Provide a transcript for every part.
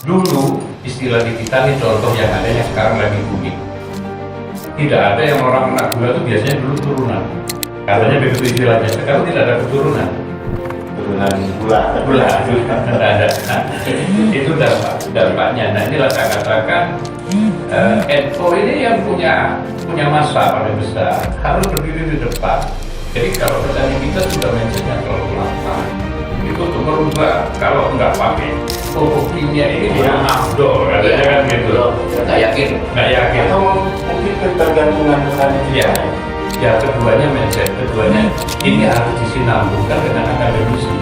Dulu istilah di kita nih contoh yang ada yang sekarang lagi booming. Tidak ada yang orang kena gula itu biasanya dulu turunan. Katanya begitu istilahnya. Sekarang tidak ada keturunan. Turunan gula Tidak ada. Nah, itu dampaknya. Nah inilah saya katakan NO ini yang punya masa paling besar harus berdiri di depan. Jadi kalau petani kita sudah mindsetnya terlalu lapang, itu untuk merubah kalau nggak pakai pupuk kimia ini dia afdol katanya kan gitu. Nggak yakin. atau mungkin ketergantungan petani. Ya, ya keduanya mindset, keduanya ini harus disinambungkan dengan akademisi.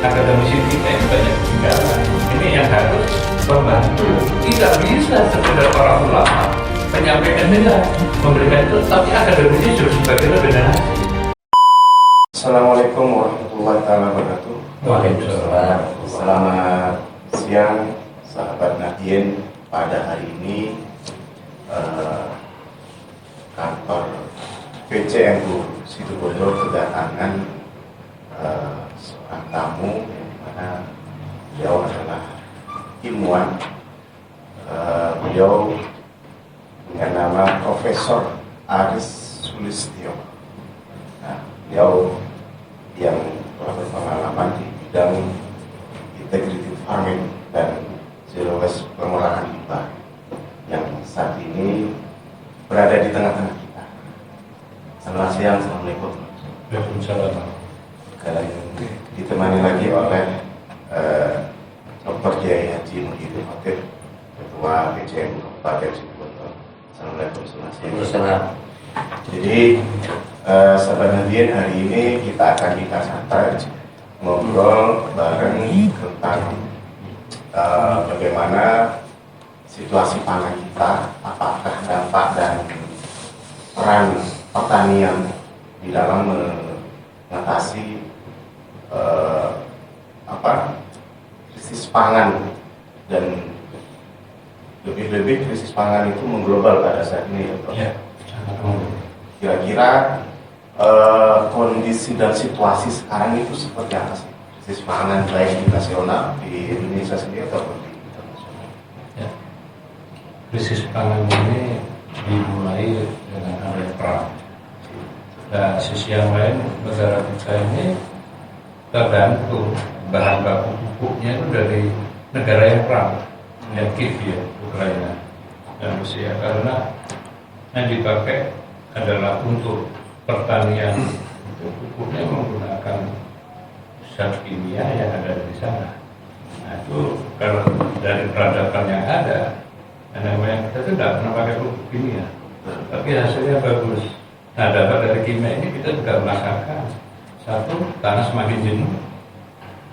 Akademisi kita ini banyak ketinggalan. Ini yang harus membantu. Tidak bisa sekedar para ulama menyampaikan beda, memberikan itu, tapi akademisi justru sebagai benar. Assalamualaikum warahmatullahi wabarakatuh. Waalaikumsalam. Selamat siang sahabat Nadien. Pada hari ini kantor PCMU Situbondo kedatangan seorang tamu yang dimana beliau adalah ilmuwan. Beliau dengan nama Profesor Aris Sulistyo. Nah, beliau yang telah berpengalaman di bidang integrated farming dan zero waste pengolahan limbah yang saat ini berada di tengah-tengah kita. Selamat siang, assalamualaikum. Waalaikumsalam. Kali ini ditemani lagi oleh Dr. Kiai Haji Muhyiddin Khotib, Ketua PCMU Kabupaten Situbondo. Assalamualaikum, selamat siang. Waalaikumsalam. Jadi sahabat Nadien, hari ini kita akan santai ngobrol bareng tentang bagaimana situasi pangan kita, apakah dampak dan peran pertanian di dalam mengatasi krisis pangan, dan lebih-lebih krisis pangan itu mengglobal pada saat ini, ya, Prof. Ya. Kira-kira kondisi dan situasi sekarang itu seperti apa sih? Krisis pangan baik di nasional, di Indonesia sendiri ataupun di internasional. Ya. Krisis pangan ini dimulai dengan adanya perang. Dan sisi yang lain, negara kita ini tergantung bahan baku pupuknya itu dari negara yang perang, yang Kiev ya, Ukraina dan Rusia, karena yang dipakai adalah untuk pertanian, untuk pupuknya menggunakan zat kimia yang ada di sana. Nah itu kalau dari peradaban yang ada, nenek moyang kita itu tidak pernah pakai pupuk kimia, tapi hasilnya bagus. Nah dapat dari kimia ini kita juga merasakan satu, tanah semakin jenuh,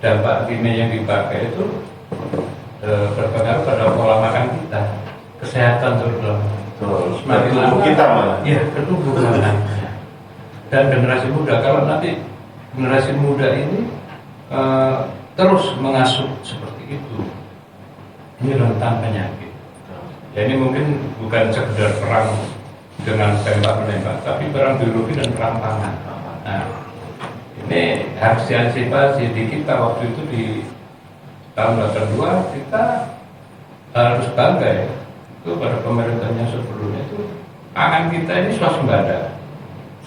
dampak kimia yang dipakai itu berpengaruh pada pola makan kita, kesehatan terutama. Semakin lama kita malah. Ya, ketumbuh malah. Dan generasi muda, kalau nanti generasi muda ini terus mengasuh seperti itu, ini rentan penyakit. Ya ini mungkin bukan sekedar perang dengan tembak menembak, tapi perang biologi dan perang pangan. Nah, ini harus diantisipasi. Di kita waktu itu di tahun 82 kita harus bangga ya, itu pada pemerintahnya sebelumnya itu pangan kita ini swasembada.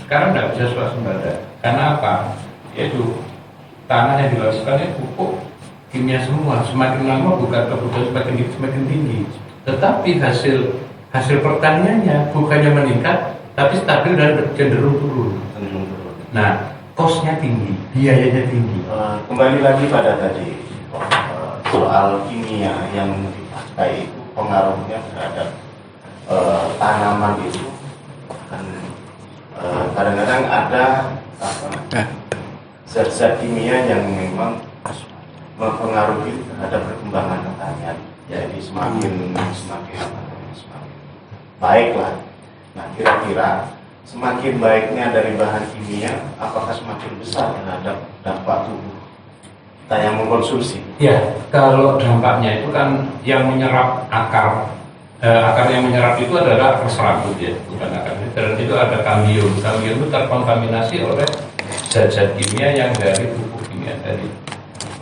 Sekarang tidak bisa swasembada. Karena apa? Yaitu tanah yang dilakukannya pupuk kimia semua. Semakin lama bukan kebutuhan semakin tinggi. Tetapi hasil pertaniannya bukannya meningkat, tapi stabil dan cenderung turun. Nah, kosnya tinggi, biayanya tinggi. Kembali lagi pada tadi soal kimia yang dipakai itu pengaruhnya terhadap tanaman itu kan kadang-kadang ada zat-zat kimia yang memang mempengaruhi terhadap perkembangan pertanian. Jadi semakin baiklah. Nah, kira-kira semakin baiknya dari bahan kimia, apakah semakin besar terhadap dampak tubuh kita yang mengkonsumsi? Ya, kalau dampaknya itu kan yang menyerap akar yang menyerap itu adalah akar serabut ya, bukan akar. Dan itu ada kambium. Kambium itu terkontaminasi oleh zat-zat kimia yang dari pupuk kimia tadi.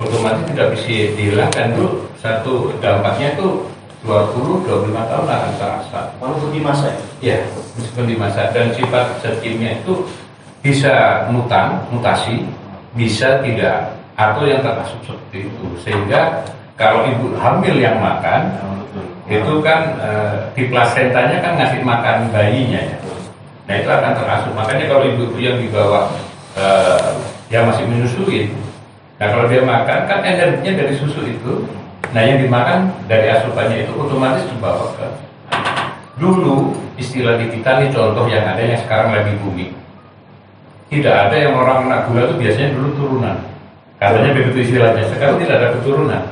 otomatis tidak bisa dihilangkan. Itu satu dampaknya itu 20-25 tahun akan terasa. Walaupun di masa ya? Ya, meskipun di masa. Dan sifat zat kimia itu bisa mutasi, bisa tidak, atau yang termasuk seperti itu. Sehingga kalau ibu hamil yang makan, itu kan di plasentanya kan ngasih makan bayinya ya. Nah itu akan terasup. Makanya kalau ibu yang di bawah yang masih menyusui, nah kalau dia makan kan energinya dari susu itu, nah yang dimakan dari asupannya itu otomatis dibawa ke. Dulu istilah di kita nih contoh yang ada yang sekarang lagi booming. Tidak ada yang orang kena gula itu biasanya dulu turunan. Katanya begitu istilahnya. Sekarang tidak ada keturunan.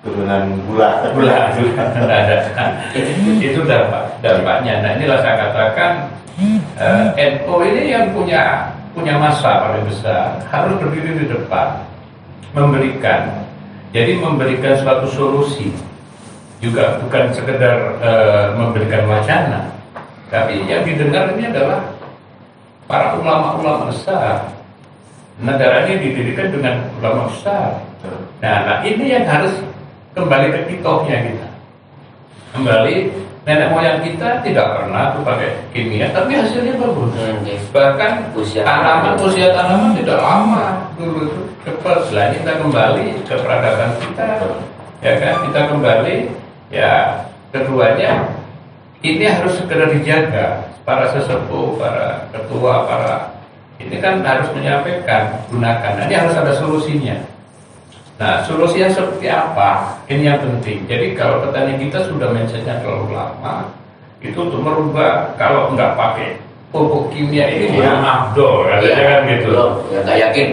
Turunan gula. Tidak ada. Itu dampaknya. Nah inilah saya katakan NU ini yang punya masa paling besar harus berdiri di depan, memberikan. Jadi memberikan suatu solusi. Juga bukan sekedar memberikan wacana, tapi yang didengar ini adalah para ulama-ulama besar. Negara ini didirikan dengan ulama besar. Nah ini yang harus kembali ke kitohnya kita. Kembali nenek moyang kita tidak pernah tuh pakai kimia, tapi hasilnya bagus. Bahkan usia tanaman tidak lama dulu itu cepat. Setelah kita kembali ke peradaban kita, ya kan kita kembali. Ya, keduanya ini harus segera dijaga. Para sesepuh, para ketua, ini kan harus menyampaikan, gunakan. Nah, ini harus ada solusinya. Nah, solusinya seperti apa? Ini yang penting. Jadi kalau petani kita sudah mindsetnya terlalu lama, itu untuk merubah kalau nggak pakai pupuk kimia ini belum afdol, katanya kan gitu. Nggak yakin.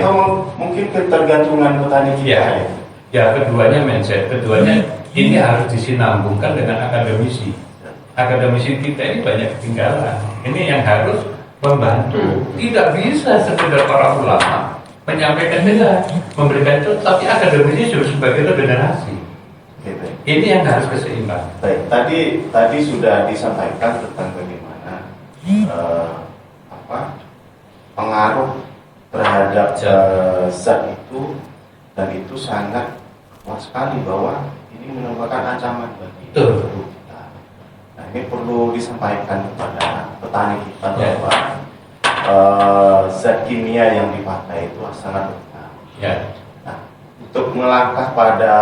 Atau mungkin ketergantungan petani kita. Ya, keduanya mindset, keduanya ini harus disinambungkan dengan akademisi. Akademisi kita ini banyak ketinggalan. Ini yang harus membantu. Tidak bisa sekedar para ulama menyampaikan saja, memberikan contoh, tapi akademisi juga sebagai regenerasi. Gitu. Ini yang harus keseimbangan. Baik, tadi sudah disampaikan tentang bagaimana pengaruh terhadap zat itu, dan itu sangat kuat sekali bahwa ini merupakan ancaman bagi tubuh kita. Nah, ini perlu disampaikan kepada petani kita bahwa zat kimia yang dipakai itu sangat berpengaruh. Ya. Nah, untuk melangkah pada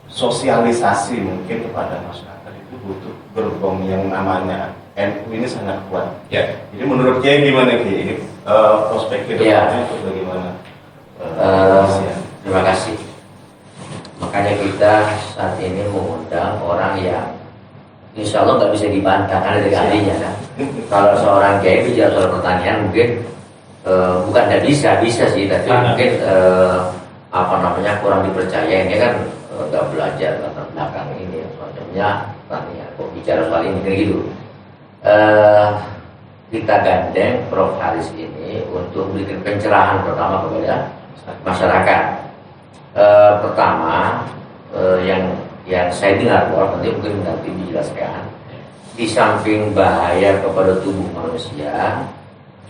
sosialisasi mungkin kepada masyarakat itu butuh gerbong yang namanya NU ini sangat kuat. Ya. Jadi menurut Kiai gimana Kiai? Ini prospek kedepannya itu bagaimana? Terima kasih. Makanya kita saat ini mengundang orang yang insya Allah nggak bisa dibantah karena dari ahlinya kan. Kalau seorang kiai bicara soal pertanian mungkin bukan tidak bisa sih, tapi mungkin kurang dipercaya. Ini kan nggak belajar latar belakang ini semacamnya pertanian. Kok bicara soal ini kan gitu. Kita gandeng Prof. Haris ini untuk memberikan pencerahan pertama kepada masyarakat. Pertama yang saya dengar, nanti mungkin nanti dijelaskan, di samping bahaya kepada tubuh manusia,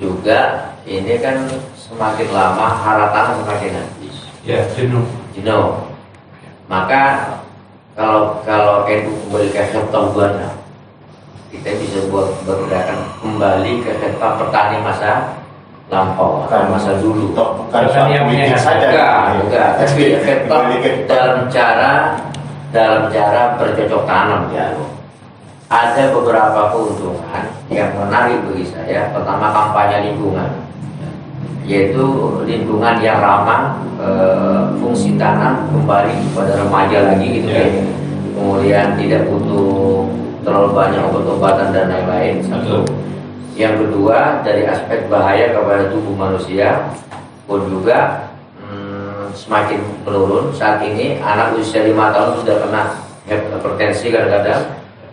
juga ini kan semakin lama hara tanah semakin habis. Ya, jenuh. Maka kalau NU kembali ke hektar kita bisa bergerakan kembali ke hektar petani masa lampau, masa dulu. Bukan politik saja. Bukan. Tapi dalam cara bercocok tanam ya. Ada beberapa keuntungan yang menarik bagi saya. Pertama, kampanye lingkungan, yaitu lingkungan yang ramah, fungsi tanam kembali kepada remaja lagi gitu ya. Kemudian tidak butuh terlalu banyak obat-obatan dan lain-lain. Satu. Yang kedua, dari aspek bahaya kepada tubuh manusia pun juga semakin menurun. Saat ini anak usia 5 tahun sudah kena hipertensi, kadang-kadang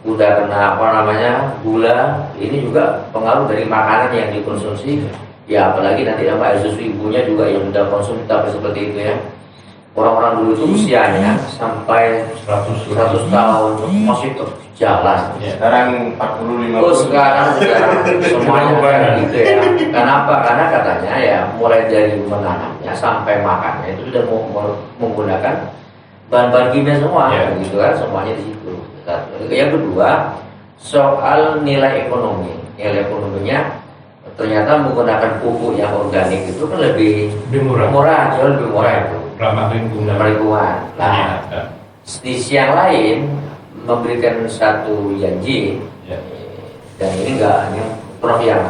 udah kena gula. Ini juga pengaruh dari makanan yang dikonsumsi. Ya apalagi nanti sama air susu ibunya juga yang sudah konsumsi tapi seperti itu ya. orang-orang dulu itu usianya sampai 100 tahun masih tetap jalan. Sekarang 40-50. Oh sekarang semuanya kayak gitu ya. Kenapa? Karena katanya ya mulai dari menanamnya sampai makannya itu sudah menggunakan bahan-bahan kimia semua, gitu kan, semuanya di situ. Yang kedua, soal nilai ekonomi. Nilai ekonominya ternyata menggunakan pupuk yang organik itu kan lebih murah, jauh lebih murah itu. Ramah lingkungan. Nah, di sisi yang lain memberikan satu janji, dan ini enggak hanya Prof yang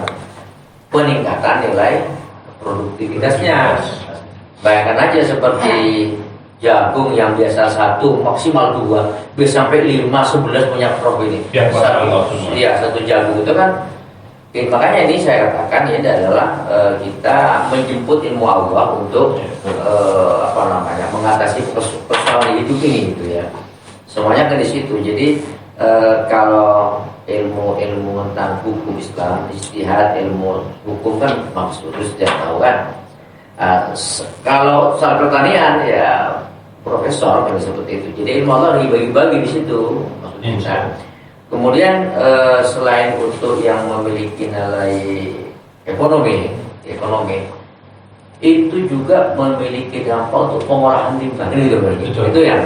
peningkatan nilai produktivitasnya. Bayangkan aja seperti jagung yang biasa 1 maksimal 2 bisa sampai 5, 11 punya Prof ini. Satu jagung itu kan. Makanya ini saya katakan ini adalah kita menjemput ilmu Allah untuk mengatasi persoalan hidup ini gitu ya. Semuanya kan di situ. Jadi kalau ilmu tentang hukum Islam, ijtihad, ilmu hukum kan maksudnya sudah tahu kan. Kalau soal pertanian ya profesor kan seperti itu. Jadi ilmu Allah dibagi-bagi di situ maksudnya. Kemudian selain untuk yang memiliki nilai ekonomi itu juga memiliki dampak untuk pengolahan limbah. Itu ya.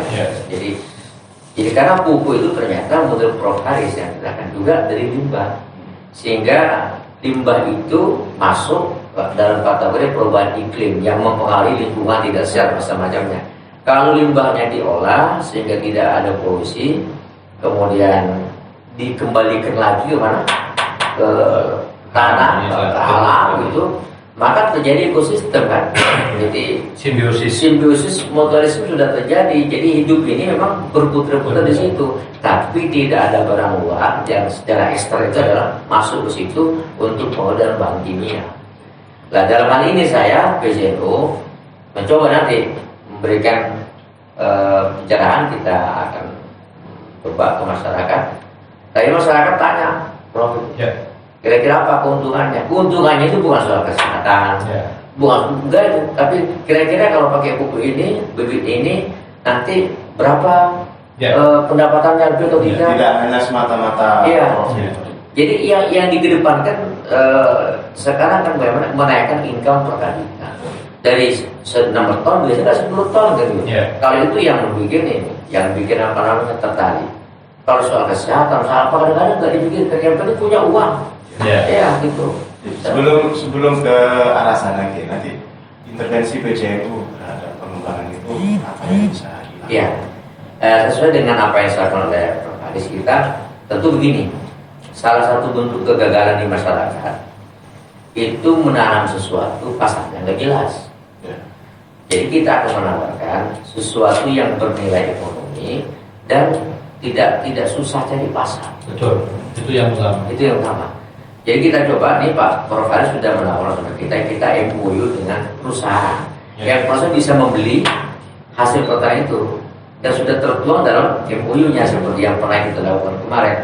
Jadi karena pupuk itu ternyata menurut Prof Haris yang kita juga dari limbah, sehingga limbah itu masuk dalam kategori perubahan iklim yang mempengaruhi lingkungan tidak sehat macam-macamnya. Kalau limbahnya diolah sehingga tidak ada polusi, kemudian dikembalikan lagi ke mana, ke tanah, ke alam gitu, maka terjadi ekosistem kan. Jadi simbiosis mutualisme sudah terjadi. Jadi hidup ini memang berputar-putar di situ, tapi tidak ada barang luar yang secara eksternal itu adalah masuk ke situ untuk pengadaan bahan kimia. Nah dalam hal ini saya PJNU mencoba nanti memberikan pencerahan, kita akan coba ke masyarakat. Tapi masyarakat tanya, Prof, kira-kira apa keuntungannya? Keuntungannya itu bukan soal kesehatan, bukan enggak itu. Tapi kira-kira kalau pakai pupuk ini, bibit ini, nanti berapa pendapatannya lebih atau tidak? Tidak hanya semata-mata. Jadi yang dikedepankan sekarang kan bagaimana menaikkan income per kapita dari 6 ton biasanya 10 ton kan gitu. Kalau itu yang bikin apa namanya tertarik. Kalau soal kesehatan, soal apa kadang-kadang nggak dipikirkan, yang penting punya uang. Gitu. Sebelum ke arah sana nanti intervensi PJNU terhadap pengembangan itu apa yang bisa dilakukan? Sesuai dengan apa yang dilakukan oleh Prof Haris, kita tentu begini. Salah satu bentuk kegagalan di masyarakat itu menanam sesuatu pasarnya nggak jelas. Jadi kita akan menawarkan sesuatu yang bernilai ekonomi dan tidak susah cari pasar. Betul, itu yang utama. Jadi kita coba nih Pak Prof Haris sudah menawarkan sama kita MOU dengan perusahaan yang perusahaan bisa membeli hasil pertanian itu dan sudah tertuang dalam MOU-nya seperti yang pernah kita lakukan kemarin,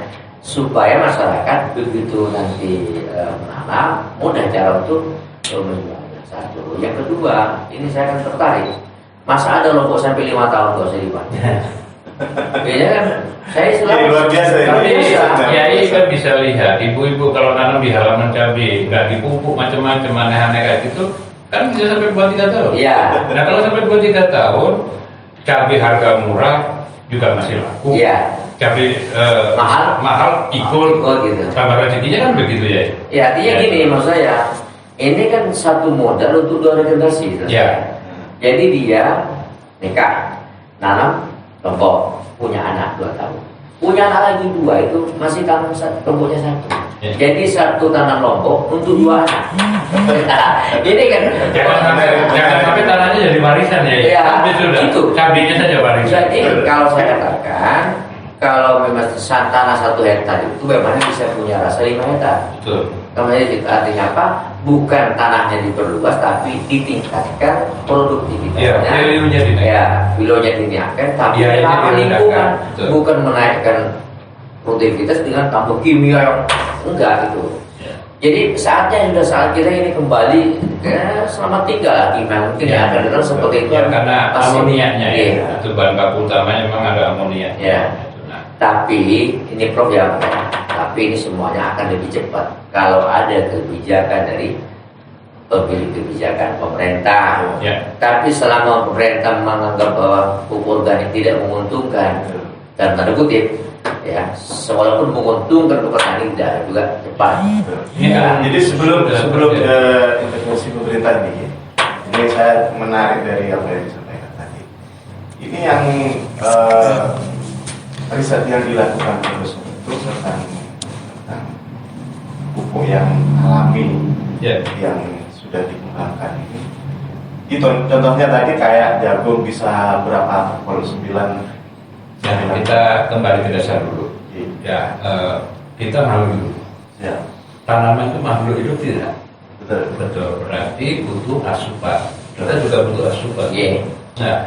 supaya masyarakat begitu nanti menanam mudah cara untuk menjualnya. Satu. Yang kedua, ini saya akan tertarik. Masa ada lombok sampai 5 tahun kok saya dibuat? Kayaknya kan saya selalu luar biasa Kiai kan bisa lihat ibu-ibu kalau nanam di halaman cabai nggak dipupuk macam-macam aneh-aneh kayak gitu kan bisa sampai buat 3 tahun. Nah kalau sampai buat 3 tahun cabai harga murah juga masih laku. Cabai mahal ikut. Gitu. Tambah rezekinya kan begitu ya. Artinya gini maksud saya, ini kan satu modal untuk 2 generasi. Jadi dia nikah, nanam lombok, punya anak 2 tahun, punya anak lagi 2, itu masih tanam lomboknya 1. Jadi 1 tanam lombok untuk 2 anak. Ini kan jangan sampai tanahnya jadi warisan ya. Itu cabainya saja warisan. Jadi kalau saya katakan, kalau memang tanah 1 hektar itu memang bisa punya rasa 5 hektar. Betul. Artinya apa? Bukan tanahnya diperluas, tapi ditingkatkan produktivitasnya. Value-nya dinaikkan, tapi ramah lingkungan, bukan menaikkan produktivitas dengan tambah kimia yang enggak gitu. Jadi sudah saat kita ini kembali selamat tinggal lagi, mungkin ya akan datang seperti itu. Ya, karena Pasti. amoniaknya ya, Iya. itu bahan baku utamanya memang ada amonia. Ya. Nah, Tapi ini Prof ya, tapi ini semuanya akan lebih cepat kalau ada kebijakan dari pemilik kebijakan pemerintah. ya. Tapi selama pemerintah menganggap bahwa pupuk organik tidak menguntungkan, dan tanda kutip, ya, walaupun menguntungkan untuk petani tidak juga cepat. Ya. Jadi sebelum intervensi pemerintah ini saya menarik dari apa yang disampaikan tadi. Ini yang riset yang dilakukan terus itu tentang pupuk yang alami Ya. yang sudah dikembangkan ini. Contohnya tadi kayak jagung bisa berapa kalau 9. Ya, kita kembali ke dasar dulu. Ya, kita makhluk hidup. Ya, Tanaman itu makhluk hidup tidak? betul. Betul. Berarti butuh asupan. Kita juga butuh asupan. Iya. Nah,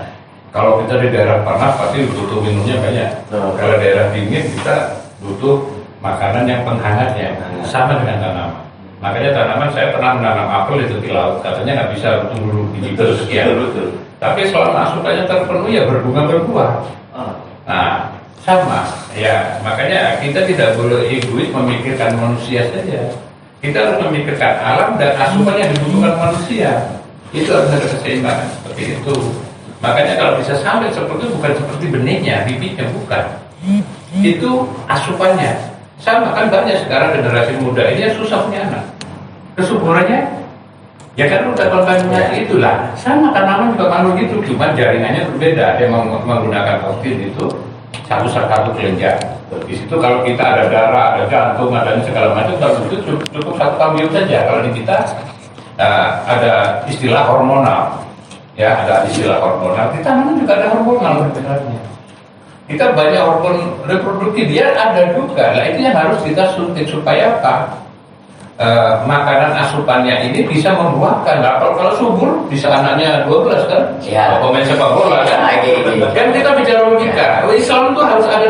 kalau kita di daerah panas pasti butuh minumnya banyak. Betul. Kalau daerah dingin kita butuh makanan yang penghangatnya. Sama dengan tanaman. Makanya tanaman saya pernah menanam apel di tepi laut. Katanya nggak bisa tumbuh biji terus sekian. Betul. Tapi selama asupannya terpenuhi ya berbunga berbuah. Nah, sama. Ya, makanya kita tidak boleh egois memikirkan manusia saja. Kita harus memikirkan alam dan asupan yang dibutuhkan manusia. Itu harus ada keseimbangan seperti itu. Makanya kalau bisa sampai seperti itu bukan seperti benihnya, bibitnya bukan. Itu asupannya. Sama kan banyak sekarang generasi muda ini yang susah punya anak. Kesuburannya ya kan udah korbannya itulah. Sama tanaman juga makhluk itu, cuma jaringannya berbeda. Dia menggunakan protein itu satu kelenjar. Di situ kalau kita ada darah, ada jantung, ada segala macam, kalau itu cukup satu kambium saja. Kalau di kita ada istilah hormonal, ya ada istilah hormonal. Di tanaman juga ada hormonal sebenarnya. Kita banyak hormon reproduksi, dia ada juga. Nah itu yang harus kita suntik supaya apa? Makanan asupannya ini bisa membuahkan. Nah, kalau subur bisa anaknya 12 kan? Ya. Pemain sepak bola kan? Kan kita bicara logika. Islam itu harus ada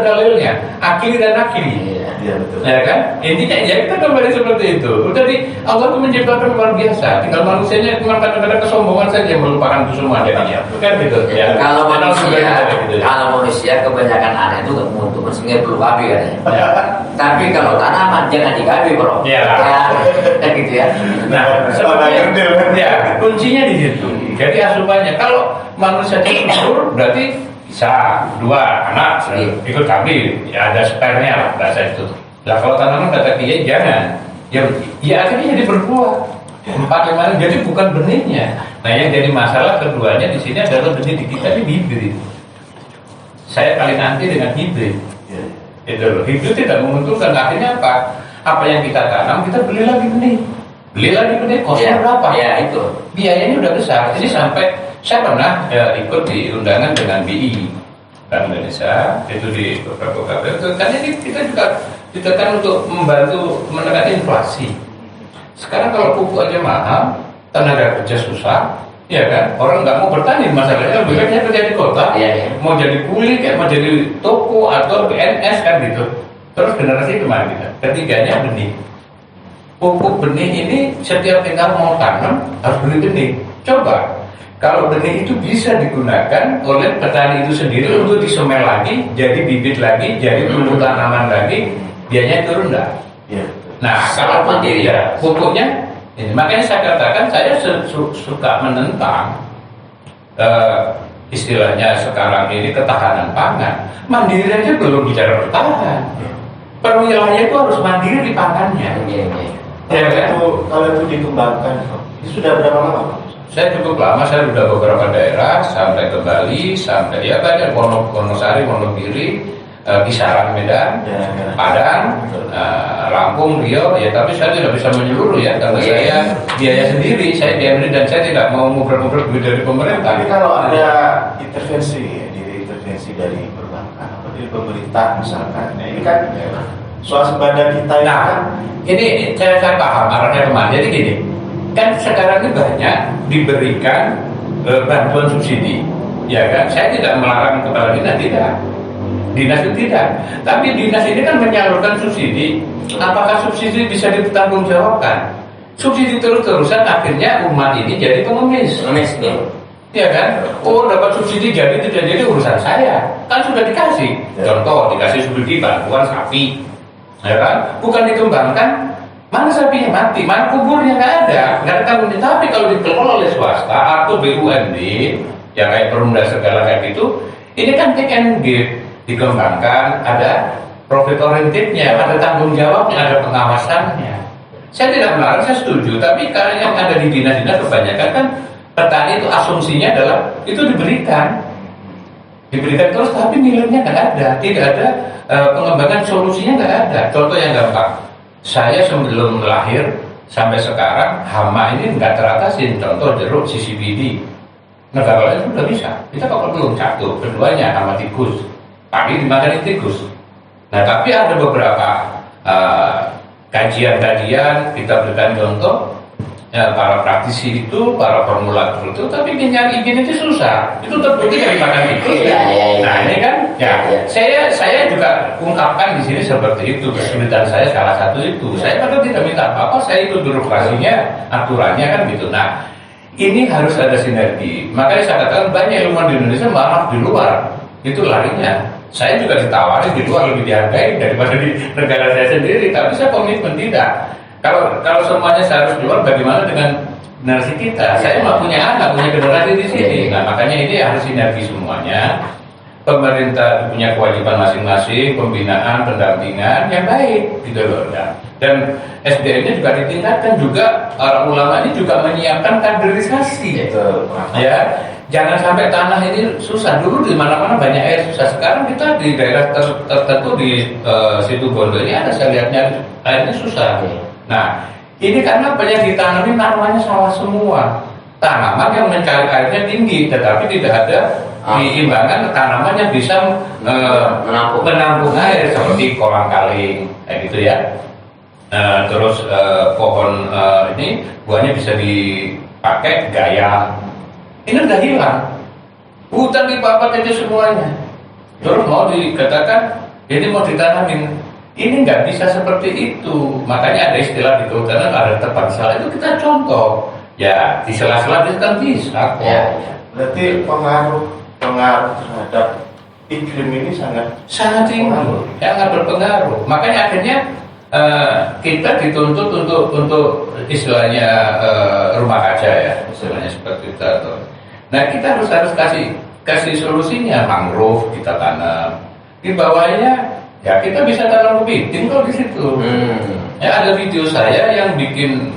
dalilnya. Akili dan akili. Iya, betul. Ya kan? Intinya ya kita kembali seperti itu. Udah Allah itu menciptakan luar biasa. Tinggal manusianya cuma kadang-kadang kesombongan saja melupakan itu semua jadinya. Kan gitu. Ya. Kalau manusia, Gitu, ya. kalau manusia kebanyakan anak itu nggak menguntungkan sehingga perlu babi katanya. Ya. Tapi kalau tanaman jangan digabi bro. Ya. Kan gitu ya. Nah, ya kuncinya di situ. Jadi asupannya kalau manusia subur berarti bisa 2 anak ikut kambing, ya ada spernya lah bahasa itu. Nah kalau tanaman kata kiai jangan, ya akhirnya jadi berbuah 4-5, jadi bukan benihnya. Nah yang jadi masalah keduanya di sini adalah benih di kita ini hibrid. Saya kali nanti dengan hibrid. Itu loh, hibrid tidak menguntungkan. Akhirnya apa? Apa yang kita tanam kita beli lagi benih, kosnya berapa? Ya itu. Biayanya udah besar. Jadi sampai saya pernah ikut di undangan dengan BI Bank Indonesia itu di beberapa kabar. Karena ini kita juga ditekan untuk membantu menekan inflasi. Sekarang kalau pupuk aja mahal, tenaga kerja susah, ya kan? Orang nggak mau bertani, masalahnya biasanya kerja di kota, mau jadi kuli, kayak mau jadi toko atau PNS kan gitu. Terus generasi kemana kita? Ketiganya benih. Pupuk benih ini setiap tinggal mau tanam harus beli benih. Coba kalau benih itu bisa digunakan oleh petani itu sendiri untuk disemai lagi, jadi bibit lagi, jadi tumbuh tanaman lagi, biayanya turun enggak? Iya. Nah, kalau mandiri ya pupuknya ini. Makanya saya katakan saya suka menentang istilahnya sekarang ini ketahanan pangan. Mandiri aja belum bicara bertahan. Per wilayah itu harus mandiri di pangannya. Ya kan? Kalau itu dikembangkan, itu sudah berapa lama Pak? Saya cukup lama, saya sudah beberapa daerah sampai ke Bali, sampai ya banyak Wonosari, Wonogiri, Kisaran, Medan, Padang, Lampung, Riau. Ya tapi saya tidak bisa menyeluruh ya karena saya biaya sendiri, saya biaya sendiri dan saya tidak mau ngumpul-ngumpul duit dari pemerintah. Tapi kalau ada intervensi dari perbankan atau dari pemerintah misalkan, nah ini kan swasembada kita ya. Nah, ini saya paham arahnya kemana. Jadi gini, kan sekarang ini banyak diberikan bantuan subsidi, ya kan? Saya tidak melarang kepala dinas, tidak. Dinas itu tidak. Tapi dinas ini kan menyalurkan subsidi. Apakah subsidi bisa dipertanggungjawabkan? Subsidi terus-terusan akhirnya umat ini jadi pengemis. Pengemis nih. Ya kan? Oh, dapat subsidi jadi tidak jadi urusan saya. Kan sudah dikasih. Contoh, dikasih subsidi bantuan sapi. Ya kan? Bukan dikembangkan. Mana sapinya mati, mana kuburnya nggak ada tanggung jawab. Tapi kalau dikelola oleh swasta atau BUMD, yang kayak Perumda segala kayak gitu, ini kan take and give, dikembangkan, ada profit orientednya, ada tanggung jawabnya, ada pengawasannya. Saya tidak melarang, saya setuju. Tapi kalau yang ada di dinas-dinas kebanyakan kan petani itu asumsinya adalah itu diberikan terus, tapi nilainya nggak ada, tidak ada pengembangan solusinya nggak ada. Contoh yang gampang. Saya sebelum lahir sampai sekarang hama ini nggak teratasin. Contoh jeruk CCPD, negara lain sudah bisa. Kita kok belum satu, keduanya hama tikus. Tapi dimakan tikus. Nah tapi ada beberapa kajian-kajian kita berikan contoh. Ya, para praktisi itu, para formulator itu, tapi nyari izin itu susah. Itu terbukti dari makan tikus. Nah ini kan, saya juga ungkapkan di sini seperti itu. Kesulitan saya salah satu itu. Saya padahal tidak minta apa-apa, saya ikut birokrasinya, aturannya kan gitu. Nah, ini harus ada sinergi. Makanya saya katakan banyak ilmuwan di Indonesia malah di luar. Itu larinya. Saya juga ditawarin di luar lebih dihargai daripada di negara saya sendiri. Tapi saya komitmen tidak. Kalau semuanya saya harus keluar, bagaimana dengan generasi kita? Saya mah punya anak, punya generasi di sini. Nah makanya ini harus sinergi semuanya. Pemerintah punya kewajiban masing-masing, pembinaan, pendampingan yang baik, gitu loh. Dan SDM-nya juga ditingkatkan, juga para ulama ini juga menyiapkan kaderisasi. Ya, jangan sampai tanah ini susah. Dulu di mana-mana banyak air susah. Sekarang kita di daerah tertentu di situ Bondo ini ada, saya lihatnya airnya susah. Nah, ini karena banyak ditanami tanamannya salah semua. Tanaman yang mencari airnya tinggi, tetapi tidak ada diimbangan tanaman yang bisa menampung air seperti kolang kaling, kayak gitu ya. Terus pohon ini buahnya bisa dipakai gaya. Ini udah hilang. Hutan dipapat aja semuanya. Terus mau dikatakan ini mau ditanamin. Ini nggak bisa seperti itu. Makanya ada istilah di kehutanan ada tempat salah, itu kita contoh. Ya di sela-sela itu kan bisa. Ya. Berarti pengaruh terhadap iklim ini sangat tinggi, sangat berpengaruh. Makanya akhirnya kita dituntut untuk istilahnya rumah kaca ya, istilahnya seperti itu. Nah kita harus kasih solusinya. Mangrove kita tanam, di bawahnya ya kita bisa tanam kepiting kok di situ. Ya ada video saya yang bikin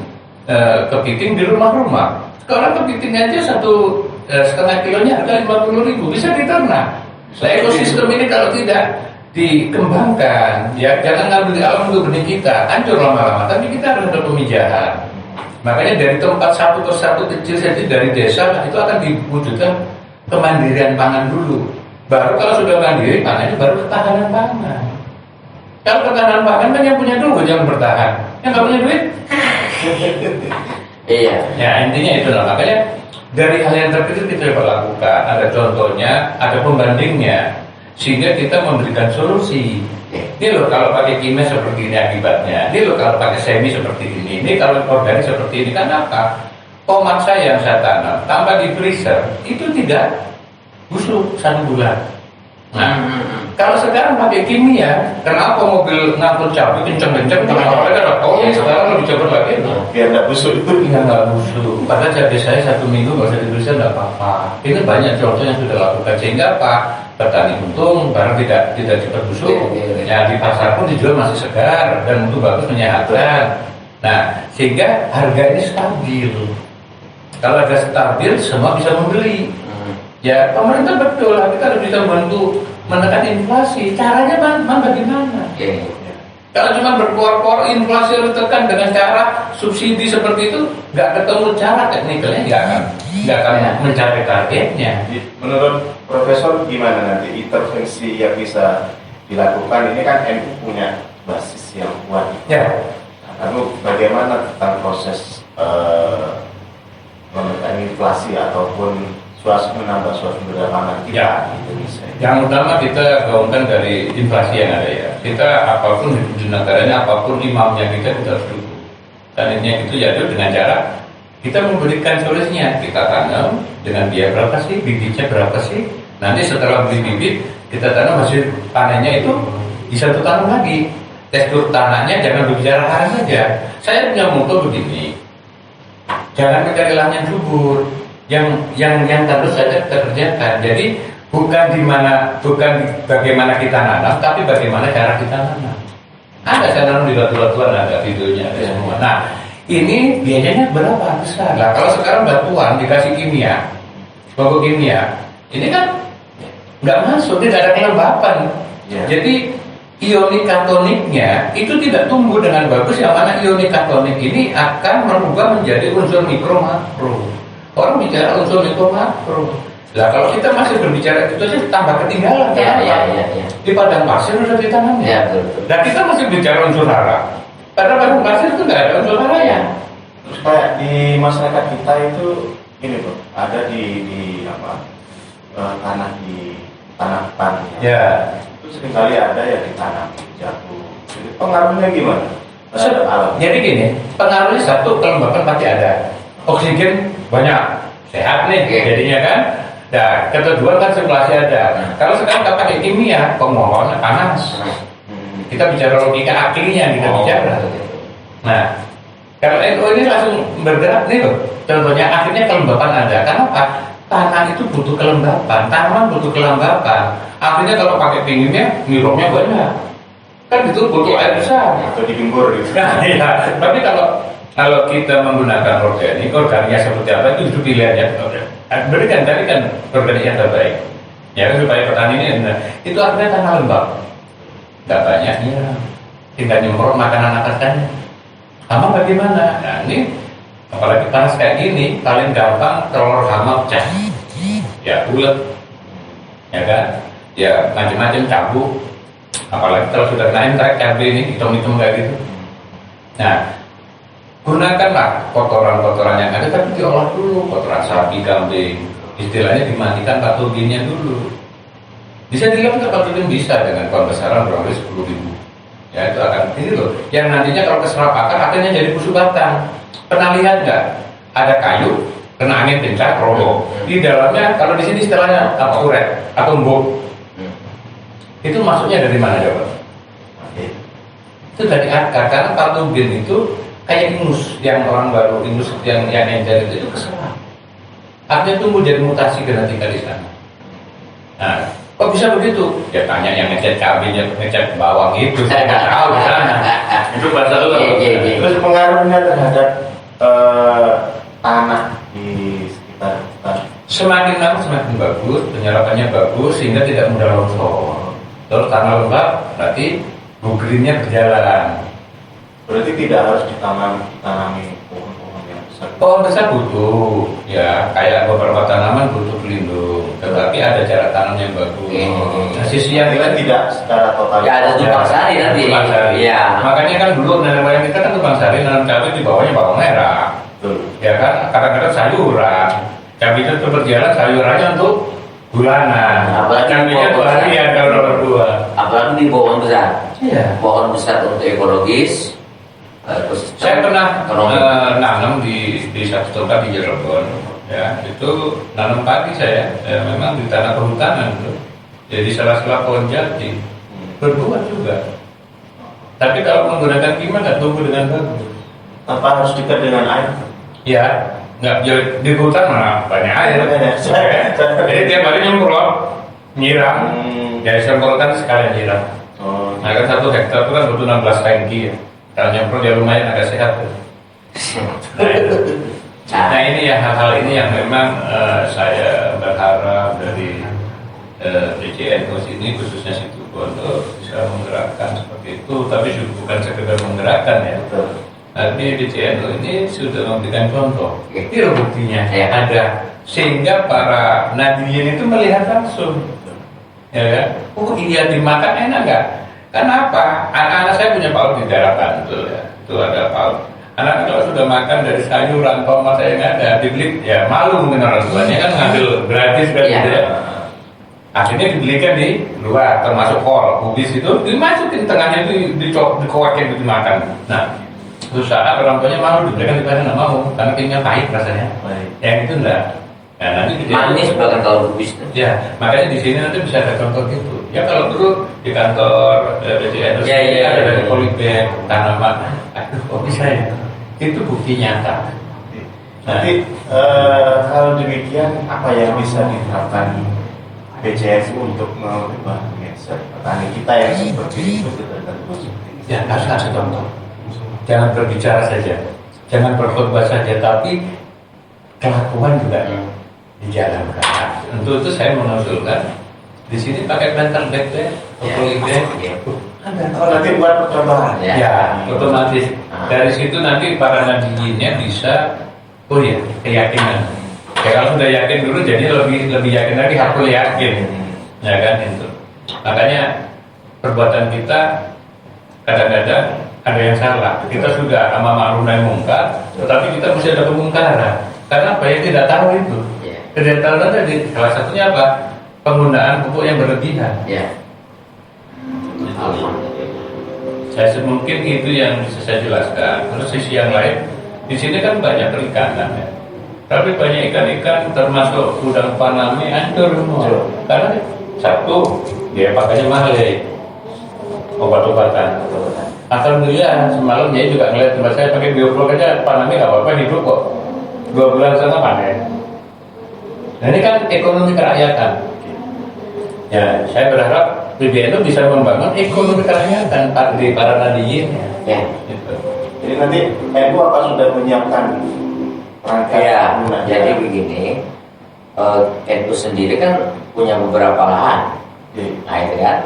kepiting di rumah-rumah. Sekarang kepiting aja 1,5 kilonya harga 50.000 bisa diternak. Nah, ekosistem ini kalau tidak dikembangkan, ya jangan ngambil di alam untuk benih kita, hancur lama-lama. Tapi kita harus ada pemijahan. Makanya dari tempat satu persatu kecil saja dari desa itu akan diwujudkan kemandirian pangan dulu. Baru kalau sudah mandiri pangan, baru ketahanan pangan. Kalau ketahanan pangan kan yang punya duit yang bertahan, yang nggak punya duit. Iya. Ya intinya itu lah. Makanya dari hal yang terkecil kita coba lakukan. Ada contohnya, ada pembandingnya, sehingga kita memberikan solusi. Ini loh kalau pakai kimia seperti ini akibatnya. Ini loh kalau pakai semi seperti ini. Ini kalau organik seperti ini. Kan apa? Tomat saya yang saya tanam tanpa di freezer itu tidak busuk 1 bulan. Nah, kalau sekarang pakai kimia, kenapa mobil ngangkut cabai kenceng-kenceng? Kenapa mereka sekarang lebih cepat lagi? biar nggak busuk itu. Iya nggak busuk. Padahal cabai saya 1 minggu nggak usah dibeli nggak apa-apa. Ini banyak contoh yang sudah lakukan, sehingga apa? Petani untung, barang tidak cepat busuk. Ya di pasar pun dijual masih segar dan mutu bagus, menyehatkan. Nah sehingga harga ini stabil. Kalau harga stabil, semua bisa membeli. Ya pemerintah betul lah, kita harus bisa membantu menekan inflasi. Caranya bagaimana? Kalau cuma berkuar-kuar inflasi harus tekan dengan cara subsidi seperti itu, nggak ketemu cara teknikalnya, nggak akan mencapai targetnya. Menurut Profesor gimana nanti intervensi yang bisa dilakukan? Ini kan NU punya basis yang kuat. Ya. Lalu bagaimana tentang proses menekan inflasi ataupun menambah suasembada pangan kita Ya. di Indonesia. Yang utama kita gaungkan dari inflasi yang ada ya. Kita apapun di negaranya, apapun imamnya kita harus dukung. Dan ini itu jatuh dengan cara kita memberikan solusinya. Kita tanam dengan biaya berapa sih, bibitnya berapa sih. Nanti setelah beli bibit, kita tanam hasil panennya itu di satu tanam lagi. Tekstur tanahnya jangan berbicara harga saja. Saya punya moto begini, jangan mencari lahan yang subur, yang tentu saja kita kerjakan. Jadi bukan bagaimana kita nanam, tapi bagaimana cara kita nanam. Ada saya nanam di batu-batuan, ada videonya, ada semua. Nah, ini biayanya berapa besar? Nah, kalau sekarang batuan dikasih kimia, pupuk kimia, ini kan nggak masuk, tidak ada kelembapan. Ya. Jadi ionik katoniknya itu tidak tumbuh dengan bagus, yang mana ionik katonik ini akan merubah menjadi unsur mikro makro. Orang bicara unsur mikro makro. Lah kalau kita masih berbicara itu saja tambah ketinggalan. Ya. Di padang pasir sudah ditanam Ya, ya. betul. Dan kita masih bicara unsur hara. Padahal padang pasir itu nggak ada unsur haranya. Terus kayak di masyarakat kita itu ini bro, ada di tanah hutan Ya. itu seringkali ada yang ditanam jatuh. Jadi pengaruhnya gimana? Terhadap alam. Jadi gini, pengaruhnya satu, kelembapan pasti ada. Oksigen banyak, sehat nih jadinya kan. Nah, kedua kan sirkulasi ada. Kalau sekarang kita pakai kimia, pengolah panas. Kita bicara logika aslinya, kita bicara. Nah, kalau NO ini langsung bergerak nih loh. Contohnya akhirnya kelembapan ada. Kenapa? Tanah itu butuh kelembapan, tanaman butuh kelembapan. Akhirnya kalau pakai kimia, mikrobnya banyak. Kan itu butuh air besar. Atau digembur gitu. Nah, iya. Tapi kalau kita menggunakan organiknya seperti apa itu pilihannya. Berikan tadi kan organik yang terbaik. Ya kan supaya petani ini itu artinya tanah lembab. Tidak banyak ya. Tinggal nyemprot makanan akarnya. Hama bagaimana? Nah ini apalagi panas kayak gini paling gampang telur hama pecah. Ya ulet. Ya kan? Ya macam-macam cabuk. Apalagi kalau sudah naik cabai ini hitam-hitam kayak gitu. Nah, gunakanlah kotoran-kotoran yang ada tapi diolah dulu, kotoran sapi, kambing, istilahnya dimatikan patogennya dulu. Bisa dilihat nggak patogen bisa dengan pembesaran kurang lebih 10.000. Ya itu akan ini loh. Yang nantinya kalau keserap akar akhirnya jadi busuk batang. Pernah lihat nggak? Ada kayu kena angin kencang roboh. Di dalamnya kalau di sini istilahnya apa uret atau embuk. Itu masuknya dari mana coba? Itu dari akar karena patogen itu kayak ingus yang orang baru ingus yang encer itu keserap. Artinya tumbuh jadi mutasi genetika di sana. Nah, kok bisa begitu? Ya tanya yang ngecat cabenya, ngecat bawang itu saya nggak tahu di sana. Itu bahasa lu. Terus pengaruhnya terhadap tanah di sekitar hutan. Semakin lama semakin bagus, penyerapannya bagus sehingga tidak mudah longsor. Terus tanah lembab berarti bugrinnya berjalan. Berarti tidak harus ditanami pohon-pohon yang besar. Pohon besar butuh, ya kayak beberapa tanaman butuh pelindung, tetapi ada cara tanam yang bagus. Nah, sisi yang Kita tidak secara total. Ya ada tumpang sari nanti. Tumpang sari. Iya. Makanya kan dulu nenek moyang kita kan tumpang sari, nanam cabai di bawahnya bawang merah, Betul. ya kan? Kadang-kadang sayuran, cabai itu berjalan sayurannya untuk bulanan. Apalagi Cabainya pohon tuh harian kalau berdua. Apalagi di pohon besar. Iya. Pohon besar untuk ekologis. Terus Saya pernah ekonomi. nanam di satu tempat di Cirebon, ya itu nanam padi saya memang di tanah perhutanan tuh, jadi sela-sela pohon jati berbuah juga. Tapi kalau menggunakan kimia nggak tumbuh dengan bagus. Tanpa harus dekat dengan air. Ya, nggak di hutan mana banyak air. Jadi tiap hari nyemprot, nyiram, ya semprotan sekalian nyiram. Oh, Nah kan 1 hektar itu kan butuh 16 tangki ya. Kalau nyemprot ya lumayan agak sehat tuh. Nah ini ya hal-hal ini yang memang saya berharap dari DJNO sini khususnya situ Bondo bisa menggerakkan seperti itu, tapi bukan sekedar menggerakkan ya. betul. Tapi DJNO ini sudah memberikan contoh. Itu loh buktinya Ya. ada, sehingga para nadiyin itu melihat langsung. Ya kan? Oh iya dimakan enak nggak? Kenapa? Anak-anak saya punya PAUD di daerah Bantul ya. Itu ada PAUD. Anak kalau sudah makan dari sayuran, kalau saya nggak ada, dibeli, ya malu mungkin orang tuanya kan ngambil gratis kan gitu ya. Akhirnya dibelikan di luar, termasuk kol, kubis itu dimasukin tengahnya itu dikowakin dimakan. Nah, susah orang tuanya malu dibelikan di mana nggak mau, karena kayaknya pahit rasanya. Yang itu enggak. Nah, nanti manis bahkan kalau kubis. Ya, makanya di sini nanti bisa ada contoh gitu. Ya kalau dulu di kantor BCN ada dari polybag tanaman, aduh kok bisa ya? Itu bukti nyata. Nanti kalau demikian apa yang bisa diterapkan BCS untuk mengubah mindset petani kita yang seperti itu Ya harus kasih contoh. Jangan berbicara saja, jangan berkhotbah saja, tapi kelakuan juga dijalankan. Untuk itu saya mengusulkan di sini pakai planter bag deh, polybag. Oh, nanti buat percobaan. Ya, otomatis dari situ nanti para nadiinnya bisa, oh ya, keyakinan. Ya kalau sudah yakin dulu, jadi lebih yakin lagi, aku yakin, ya kan itu. Makanya perbuatan kita kadang-kadang ada yang salah. Kita sudah sama ma'ruf nahi mungkar, tetapi kita masih ada kemungkaran. Karena apa ya, tidak tahu itu. Tidak tahu tadi salah satunya apa? Penggunaan pupuk yang berlebihan. Saya mungkin itu yang bisa saya jelaskan. Terus sisi yang lain, di sini kan banyak perikanan ya. Tapi banyak ikan-ikan termasuk udang paname hancur semua. Karena satu, dia pakainya mahal ya, obat-obatan. Alhamdulillah semalam dia juga ngeliat tempat saya pakai bioblok aja, paname nggak apa-apa, hidup kok. 2 bulan sana panen. Nah ini kan ekonomi kerakyatan. Ya, saya berharap PBNU bisa membangun ekonomi kerakyatan di para nadiin. Ya. Gitu. Jadi nanti NU apa sudah menyiapkan perangkat? Ya, jadi begini, NU sendiri kan punya beberapa lahan. Nah itu kan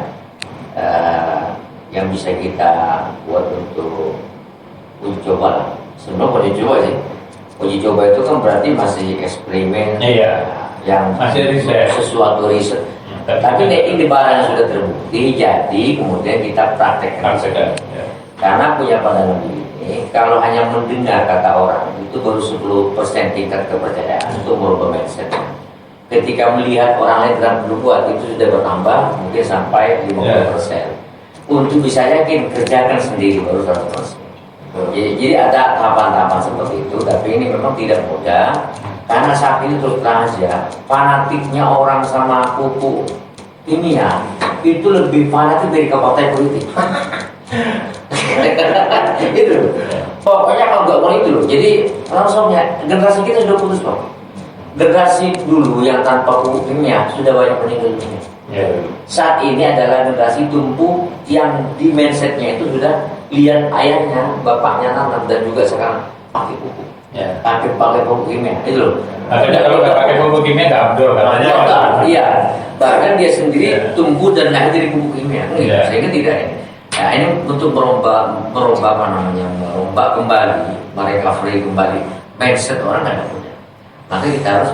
yang bisa kita buat untuk uji coba lah. Sebenarnya uji coba sih. Uji coba itu kan berarti masih eksperimen. Yang masih riset. Sesuatu riset. Tapi ini barang yang sudah terbukti, jadi kemudian kita praktekkan. Karena punya pandangan ini, kalau hanya mendengar kata orang, itu baru 10% tingkat kepercayaan untuk merubah mindset. Ketika melihat orang lain sedang berbuat, itu sudah bertambah, mungkin sampai 50%. Untuk bisa yakin, kerjakan sendiri baru 100%. Jadi ada tahapan-tahapan seperti itu, tapi ini memang tidak mudah. Karena saat ini terus terang aja, fanatiknya orang sama pupuk kimia itu lebih fanatik dari ke partai politik. Itu pokoknya kalau nggak mau itu loh. Jadi langsungnya generasi kita sudah putus kok. Generasi dulu yang tanpa pupuk kimia sudah banyak meninggal dunia. Saat ini adalah generasi tumbuh yang di mindsetnya itu sudah lihat ayahnya, bapaknya nanam dan juga sekarang pakai pupuk. Pakai pupuk kimia itu loh. Makanya kalau nggak pakai pupuk kimia nggak abdul katanya. Iya, bahkan dia sendiri tumbuh dan lahir dari pupuk kimia. Sehingga tidak ini. Nah ini untuk merubah apa namanya, merubah kembali, merecovery kembali mindset orang nggak mudah. Maka kita harus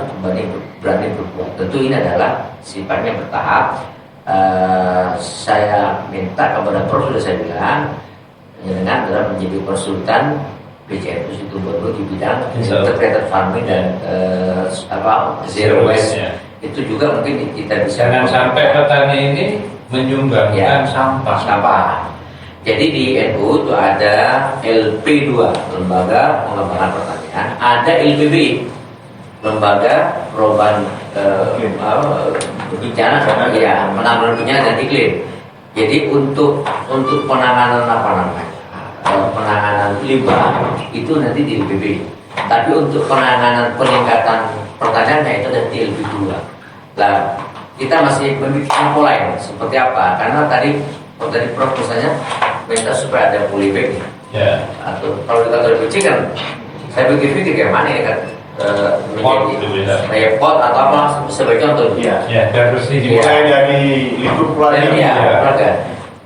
berani berbuat. Tentu ini adalah sifatnya bertahap. Saya minta kepada Prof sudah saya bilang, dengan adalah menjadi konsultan BCN itu baru di bidang integrated farming dan zero waste. Itu juga mungkin kita bisa. Jangan sampai petani ini menyumbangkan sampah. Jadi di NU itu ada LP2, Lembaga Pengembangan Pertanian, ada LPBI, Lembaga Perubahan Bencana, penanganan bencana dan iklim. Jadi untuk penanganan penanganan limbah itu nanti di LPBI. Tapi untuk penanganan peningkatan pertaniannya itu ada di LP2. Nah, kita masih memikirkan pola ini seperti apa? Karena tadi Prof misalnya minta supaya ada polybag atau kalau di kantor BC kan saya pikir kayak mana ya kan kayak pot atau apa sebagai contoh dan bersih dimulai dari hidup lagi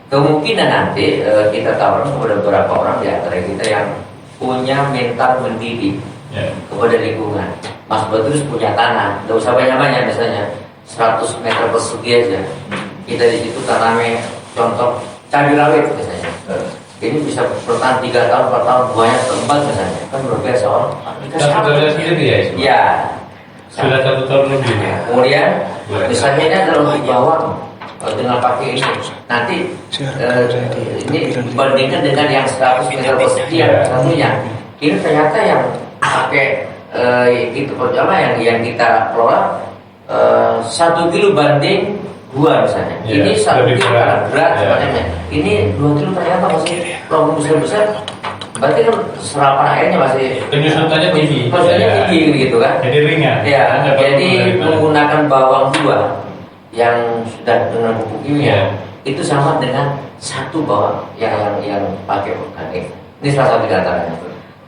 kemungkinan nanti kita tawarkan kepada beberapa orang di antara kita yang punya mental mendidik kepada lingkungan. Mas Badrus punya tanah, nggak usah banyak-banyak, misalnya 100 meter persegi aja. Kita di situ tanamnya contoh cabai rawit misalnya. ini bisa bertahan 3 tahun, 4 tahun, buahnya tebal misalnya, kan luar biasa orang. Dan sudah lihat sendiri ya? Ya. Sudah 1 tahun lebih ya? Kemudian misalnya ini adalah untuk bawang dengan pakai ini, nanti ini dibandingkan dengan yang 100 ml sekian satunya, ini ternyata yang pakai itu pertama yang kita kelola 1 kilo banding 2 misalnya. Ya, ini 1 lebih kilo berat. karena berat Ya. semacamnya. Ini 2 kilo ternyata masih logam besar-besar. Berarti kan serapan airnya masih Penyusutannya tinggi. maksudnya Ya. tinggi gitu kan. Jadi ringan. Ya, Anda jadi perlu dari- menggunakan bawang 2 yang sudah dengan pupuk kimia Ya. itu sama dengan 1 bawang yang pakai organik. Ini salah satu di antaranya.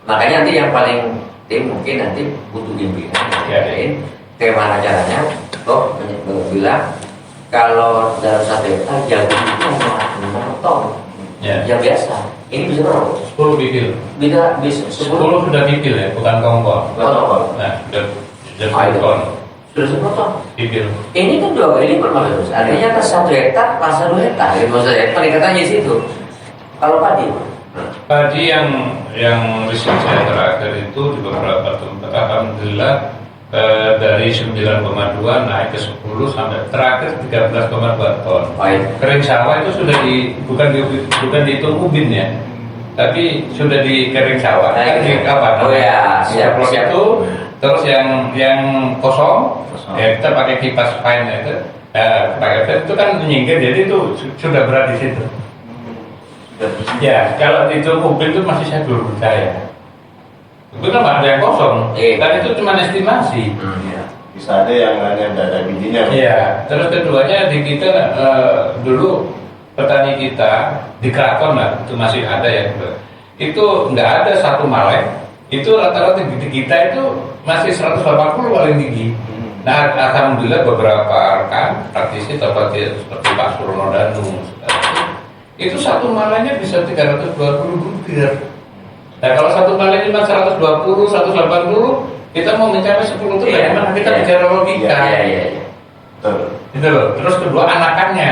Makanya nanti yang paling mungkin nanti butuh bimbingan. Ya. Bagaimana caranya? Bilang kalau dalam 1 hektar jagung itu hanya 6 ton. Ya. Yang biasa. Ini bisa berapa? 10 bikil. Bisa 10 10 sudah bikil ya, bukan kompor. ton. Nah, sudah Ayo. 10 ton Sudah 10 ton. bikil. Ini kan 2 kali lipat maksudnya. Artinya kan 1 hektar masa 2 hektar. Jadi maksudnya peningkatannya di situ. Kalau padi, Padi yang riset saya terakhir itu di beberapa tempat, alhamdulillah dari 9,2 naik ke 10 sampai terakhir 13,2 ton. baik. Kering sawah itu sudah bukan dihitung ubin ya, tapi sudah di kering sawah. Kan di kapan? Oh ya, siap, Setelah siap. itu terus yang kosong, Kosong. ya kita pakai kipas fine itu. Pakai itu kan menyingkir, jadi itu sudah berat di situ. Sudah bersih. Ya, kalau dihitung ubin itu masih saya belum percaya. Itu kan ada yang kosong, dan itu cuma estimasi. Iya. Bisa ada yang hanya ada bijinya. Iya, terus keduanya di kita dulu petani kita di Keraton lah itu masih ada ya. Itu nggak ada 1 malek. Itu rata-rata di kita itu masih 180 paling tinggi. Nah, alhamdulillah beberapa rekan praktisi seperti Pak Surono Danu itu 1 maleknya bisa 320 butir. Nah, kalau 1 maleknya cuma 120, 180, kita mau mencapai 10 itu bagaimana? Kita bicara logika. Iya. Betul. Gitu loh. Terus kedua anakannya.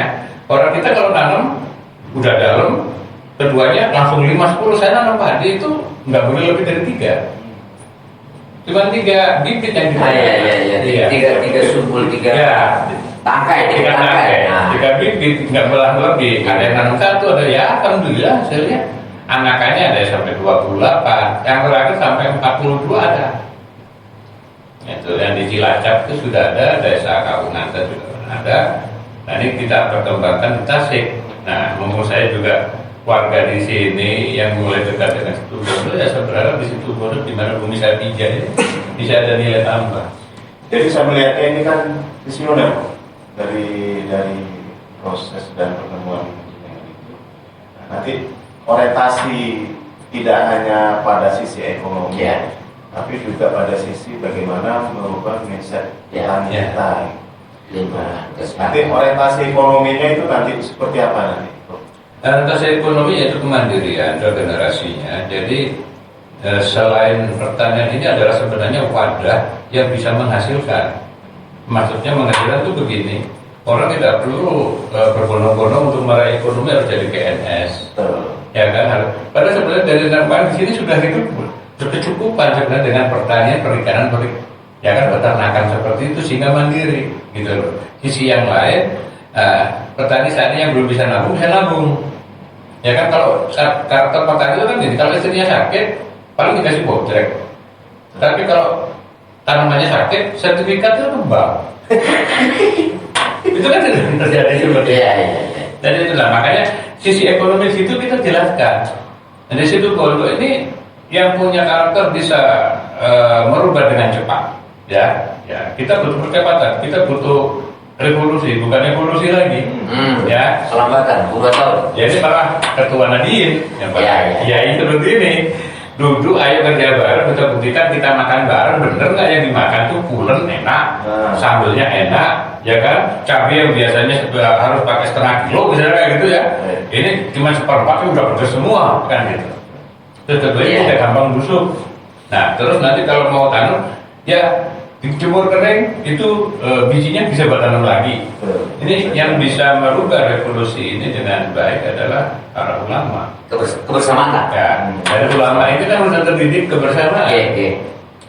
Orang kita kalau nanam udah dalam, keduanya langsung 5-10. Saya nanam padi itu nggak boleh lebih dari 3. Cuma 3 bibit yang kita. Iya. 3 sumbul, 3 Ya. tangkai, 3 tangkai, Nah, 3 bibit nggak boleh lebih. Ada yang nanam 1, ada ya alhamdulillah saya lihat anakannya ada yang sampai 28, yang terakhir sampai 42 ada. Itu yang di Cilacap itu sudah ada, desa Kaunanta juga ada. Nah, ini kita perkembangkan di Tasik. Nah, mumpung saya juga warga di sini yang mulai dekat dengan situ bondo, ya saya berharap di situ bondo di mana bumi saya pijak ini bisa ada nilai tambah. Jadi saya melihatnya ini kan visioner dari proses dan pertemuan dengan itu. Nah, nanti orientasi tidak hanya pada sisi ekonomi, Ya. tapi juga pada sisi bagaimana merubah mindset Ya, petani ya. kita. lingkungan. Nanti orientasi ekonominya itu nanti seperti apa nanti? Orientasi ekonomi yaitu kemandirian regenerasinya. Jadi selain pertanian ini adalah sebenarnya wadah yang bisa menghasilkan. Maksudnya menghasilkan itu begini, orang tidak perlu berbondong-bondong untuk meraih ekonomi harus jadi PNS. Betul. Ya kan? Padahal sebenarnya dari narkoba di sini sudah hidup berkecukupan sebenarnya dengan pertanian, perikanan, ya kan, peternakan seperti itu sehingga mandiri gitu loh. Sisi yang lain, petani saat ini yang belum bisa nabung ya kan. Kalau karakter petani itu kan gini, kalau istrinya sakit paling dikasih botrek, tapi kalau tanamannya sakit sertifikatnya kembang. Itu kan terjadi seperti itu. Iya. Dan itulah makanya sisi ekonomi situ kita jelaskan. Dan di situ Bondo ini yang punya karakter bisa merubah dengan cepat. Ya, kita butuh percepatan, kita butuh revolusi, bukan evolusi lagi. Ya, Kelambatan 2 tahun. jadi malah ketua Nadien yang Ya. itu seperti ini. Duduk, ayo kerja bareng, kita buktikan kita makan bareng, bener nggak yang dimakan tuh pulen enak, sambelnya enak, ya kan? Cabai yang biasanya harus pakai setengah kilo misalnya kayak gitu ya, ini cuma seperempatnya udah pedes semua kan gitu. Terus kedua Iya. udah gampang busuk. Nah terus nanti kalau mau tanam, ya dijemur kering itu bijinya bisa bertanam lagi. Ini yang bisa merubah revolusi ini dengan baik adalah para ulama. Kebersamaan lah. Ya, ada ulama itu kan sudah terdidik kebersamaan.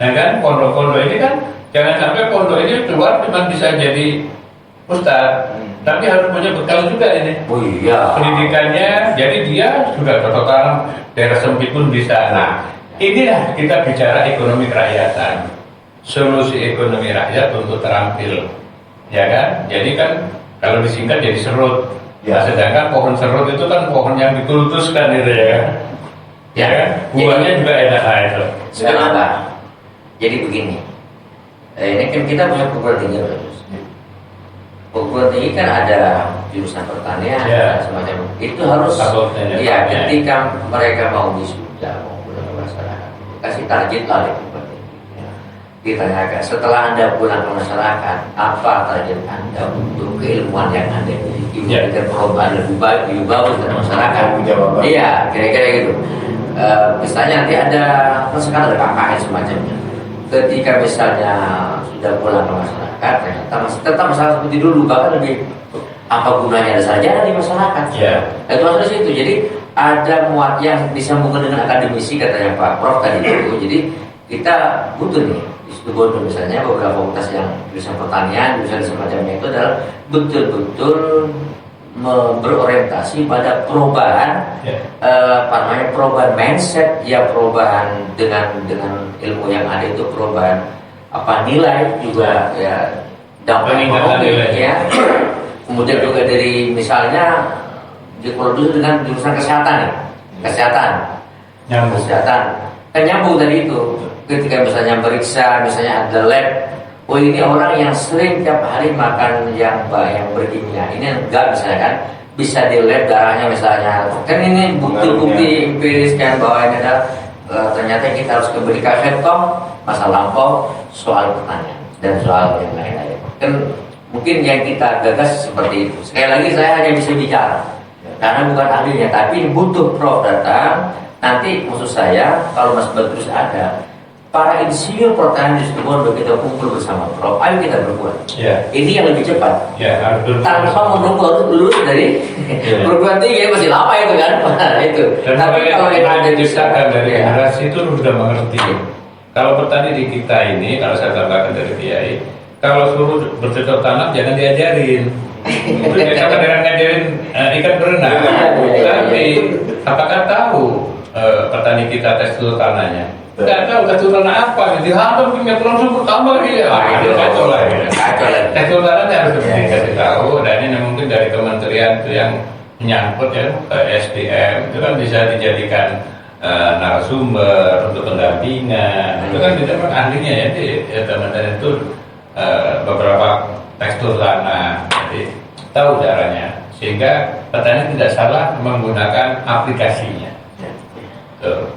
Nah kan pondok-pondok ini kan jangan sampai pondok ini keluar cuma bisa jadi ustadz, tapi harus punya bekal juga ini. Oh iya. Pendidikannya, jadi dia sudah cocok tanam, daerah sempit pun bisa. Nah, inilah kita bicara ekonomi kerakyatan. Solusi ekonomi rakyat untuk terampil, ya kan? Jadi kan kalau disingkat jadi serut. Ya. Nah, sedangkan pohon serut itu kan pohon yang dikultuskan gitu ya kan? Ya kan? Buahnya juga enak lah itu. Sekarang Pak, jadi begini, ini kan kita punya perguruan tinggi, perguruan tinggi kan ada jurusan pertanian, Ya. semacam itu harus. Ya, ketika mereka mau wisuda, mau pulang ke masyarakat, kasih target lah itu. Ditanyakan setelah Anda pulang ke masyarakat, apa target Anda untuk keilmuan yang Anda miliki, memberikan perubahan lebih baik, lebih bagus ke masyarakat? Iya, kira-kira gitu. Misalnya nanti ada, sekarang ada KKN semacamnya. Ketika misalnya sudah pulang ke masyarakat, ternyata masih tetap masalah seperti dulu, bahkan lebih apa gunanya ada sarjana di masyarakat? Ya. Itu masalah situ. Jadi ada muat yang disambungkan dengan akademisi katanya Pak Prof tadi itu. Jadi kita butuh nih. Di Bondo misalnya beberapa fakultas yang jurusan pertanian, jurusan semacamnya itu adalah betul-betul berorientasi pada perubahan, perubahan mindset, ya perubahan dengan ilmu yang ada itu perubahan nilai juga ya dampak ekonomi ya. Kemudian juga dari misalnya dulu dengan jurusan kesehatan kan nyambung tadi itu. Ketika misalnya meriksa, misalnya ada lab, oh ini orang yang sering tiap hari makan yang berkimia, ini enggak misalnya kan, bisa di lab darahnya misalnya, kan ini bukti-bukti empiris kan bahwa ini adalah ternyata kita harus kembali ke masa lampau soal pertanian dan soal yang lain-lain. Kan mungkin yang kita gagas seperti itu. Sekali lagi saya hanya bisa bicara karena bukan ahlinya, tapi butuh Prof datang. Nanti maksud saya kalau Mas Badrus ada, para insinyur pertanian di situ Bondo kita kumpul bersama Prof. Ayo kita berbuat. Ya. Ini yang lebih cepat. Ya, tanpa menunggu harus lulus dari perguruan tinggi masih lama itu kan. Itu. Dan tapi kalau yang ada diciptakan dari generasi itu sudah mengerti. Kalau petani di kita ini, kalau saya tambahkan dari Kiai, kalau suruh bercocok tanam jangan diajarin. Mereka kadang ngajarin ikan berenang. Tapi apakah tahu petani kita tekstur tanahnya? Tidak tahu tekstur tanah apa, dihantam punya tulang subur tambah gitu. Itu kacau lah. Tekstur tanahnya harus dikasih tahu. Dan ini mungkin dari kementerian itu yang menyangkut ya SDM itu kan bisa dijadikan narasumber untuk pendampingan. Itu kan tidak ahlinya ya, teman-teman itu beberapa tekstur tanah, jadi tahu caranya sehingga petani tidak salah menggunakan aplikasinya.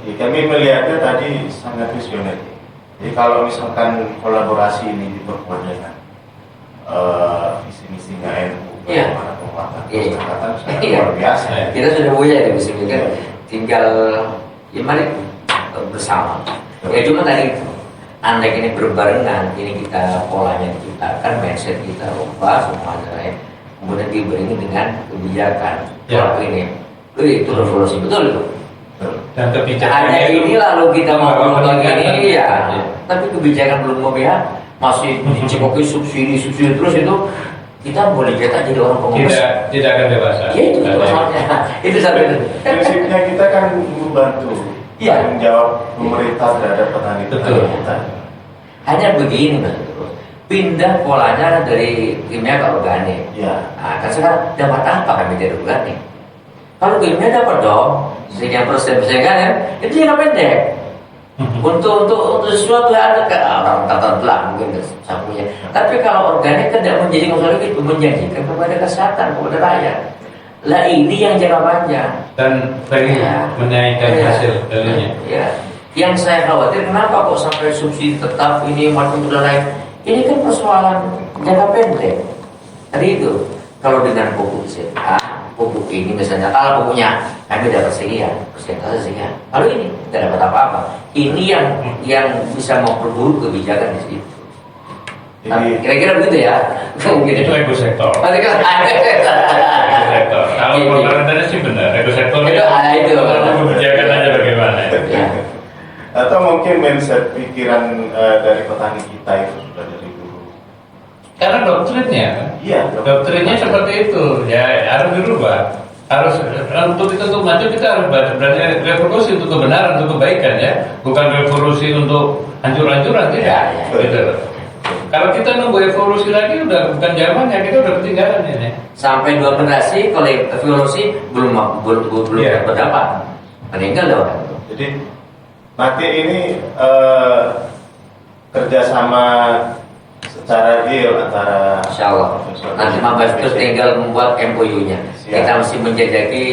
Kami melihatnya tadi sangat visioner. Jadi kalau misalkan kolaborasi ini diperkuat dengan visi-misinya NU, bagaimana penguatan sangat luar biasa. Kita sudah punya ya visi kan, tinggal mari bersama. Ya cuma tadi andai ini berbarengan, ini kita polanya kita kan mindset kita ubah semuanya, kemudian diberi dengan kebijakan. Kalau ini, itu revolusi betul itu. Dan kebijakan hanya ini lalu kita mau berubah ini ya, tapi kebijakan belum memihak, masih dicekoki subsidi terus itu kita boleh kita jadi orang pengusaha. Tidak akan dewasa. Ya itu masalahnya. Itu satu. Prinsipnya kita kan membantu tanggung jawab pemerintah terhadap petani kita. Hanya begini Mas, pindah polanya dari kimia ke organik. Nah, kan sekarang dapat apa kami dari organik? Kalau kimia dapat dong, sekian persen kan ya, itu jangka pendek. Untuk sesuatu yang ada orang tertentu mungkin sapunya. Tapi kalau organik kan tidak menjadi masalah itu, menjanjikan kepada kesehatan, kepada rakyat. Lah ini yang jangka panjang dan pengen menaikkan hasil darinya. Ya. Yang saya khawatir kenapa kok sampai subsidi tetap ini macam udah lain. Ini kan persoalan jangka pendek. Tadi itu kalau dengan pupuk pupuk ini misalnya kalau pupuknya kami dapat sekian, persentase sekian. Kalau ini tidak dapat apa-apa. Ini yang bisa memperburuk kebijakan di situ. Kira-kira begitu ya. Mungkin Itu ego sektor. Nanti kan Ego sektor. Kalau pemerintahnya sih benar, ego sektor itu kebijakan aja bagaimana. Ya. Atau mungkin mindset pikiran dari petani kita itu sudah dari dulu. Karena doktrinnya, Iya, doktrinnya seperti itu. Ya harus dirubah. Harus untuk kita untuk maju kita harus berani revolusi untuk kebenaran, untuk kebaikan ya. Bukan revolusi untuk hancur-hancuran tidak. Ya, Gitu. Kalau kita nunggu evolusi lagi udah bukan zamannya, kita udah ketinggalan ini. Sampai 2 generasi kalau evolusi belum Iya. berdampak. Meninggal loh orang itu. Jadi nanti ini kerjasama secara real antara Insya Allah. Profesor Nanti Mabes itu tinggal membuat MOU-nya. Siap. Kita mesti menjajaki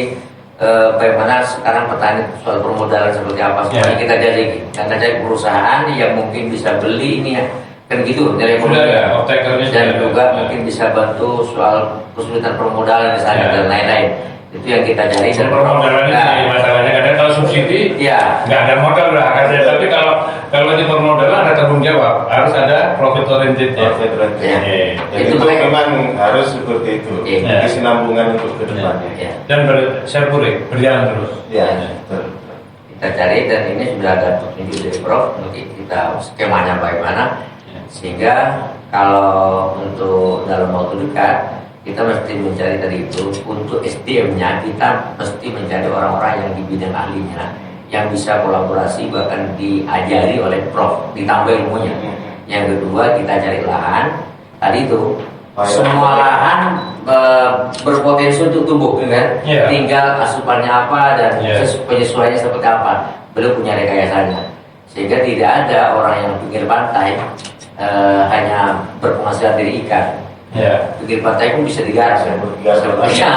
bagaimana sekarang petani soal permodalan seperti apa. Semuanya kita jajaki. Karena ada perusahaan yang mungkin bisa beli ini ya. Kan gitu nilai Sudah modal. ada, off-takernya Dan sudah juga ada. mungkin bisa bantu soal kesulitan permodalan di sana Ya. dan lain-lain. Itu yang kita cari. Dan Permodalan ini masalahnya kadang kalau subsidi ya. nggak ada modal lah katanya. Tapi kalau di permodalan ada tanggung jawab, harus ada profit oriented ya. Ya. Jadi Itu itu baik. memang harus seperti itu. Iya. Kesinambungan untuk ke depannya. Ya. Dan berjalan terus. Ya, betul. Kita cari dan ini sudah ada petunjuk dari Prof. Nanti kita skemanya bagaimana. Sehingga kalau untuk dalam waktu dekat kita mesti mencari tadi itu untuk SDM-nya kita mesti mencari orang-orang yang di bidang ahlinya yang bisa kolaborasi bahkan diajari oleh Prof ditambah ilmunya. Yang kedua kita cari lahan tadi itu semua lahan berpotensi untuk tumbuh kan Iya. tinggal asupannya apa dan Iya. penyesuaiannya seperti apa belum punya rekayasanya sehingga tidak ada orang yang pinggir pantai hanya berpenghasilan dari ikan. Ya. Pinggir pantai pun bisa digarap ya. Digarap. Ya,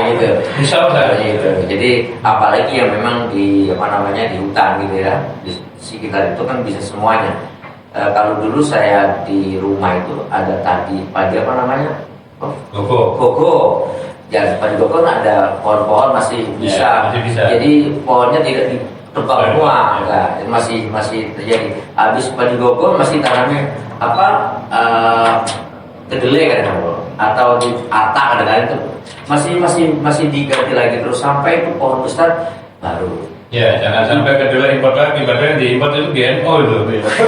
gitu. Bisa Ustaz. Gitu. Jadi apalagi yang memang di apa namanya di hutan gitu ya, di sekitar itu kan bisa semuanya. Kalau dulu saya di rumah itu ada padi apa namanya? Koko. Koko. Ya padi koko kan ada pohon-pohon masih bisa. masih bisa. Jadi pohonnya tidak ditebang semua, enggak. Masih terjadi. Habis padi koko masih tanamnya apa? Kedelai kadang-kadang atau di atak kadang-kadang itu masih diganti lagi terus sampai itu pohon besar baru. Ya, jangan sampai kedelai impor lagi. Padahal yang diimpor itu GMO itu.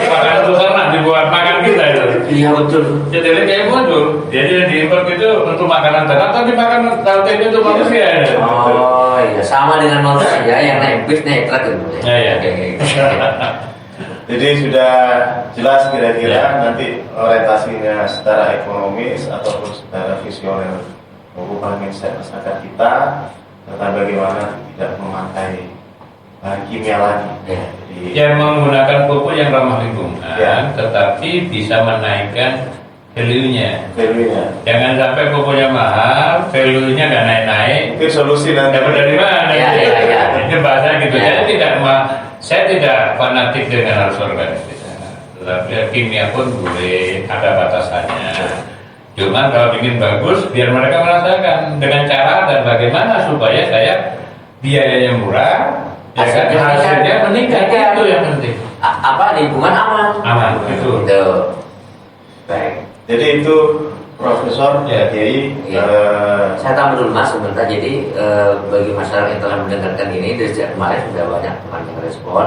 Makanan untuk ternak dibuat makan kita itu. Iya betul. Kedelai GMO itu. Jadi yang diimpor itu untuk makanan ternak, tapi makanan proteinnya untuk manusia. Ya. Oh iya sama dengan manusia yang naik bis naik truk itu. Ya, ya. Oke. Jadi sudah jelas kira-kira Ya. nanti orientasinya secara ekonomis ataupun secara visioner mengubah mindset masyarakat kita tentang bagaimana tidak memakai bahan kimia lagi. Ya. Jadi Yang menggunakan pupuk yang ramah lingkungan, Ya. tetapi bisa menaikkan value-nya. value-nya. Jangan sampai pupuknya mahal, value-nya nggak naik-naik. Mungkin solusi nanti Dapat dari mana? Ya, ya. Itu bahasa gitu. Ya. Saya tidak fanatik dengan harus organik. Tetapi kimia pun boleh, ada batasannya. Cuma kalau ingin bagus, biar mereka merasakan dengan cara dan bagaimana supaya saya biayanya murah, ya kan, hasilnya meningkat. Ya. Itu yang penting. Apa lingkungan aman. Aman, itu. Gitu. Baik. Jadi itu Profesor Ya. Kiai Ya. Saya tambah dulu Mas sebentar. Jadi bagi masyarakat yang telah mendengarkan ini dari sejak kemarin sudah banyak teman yang respon.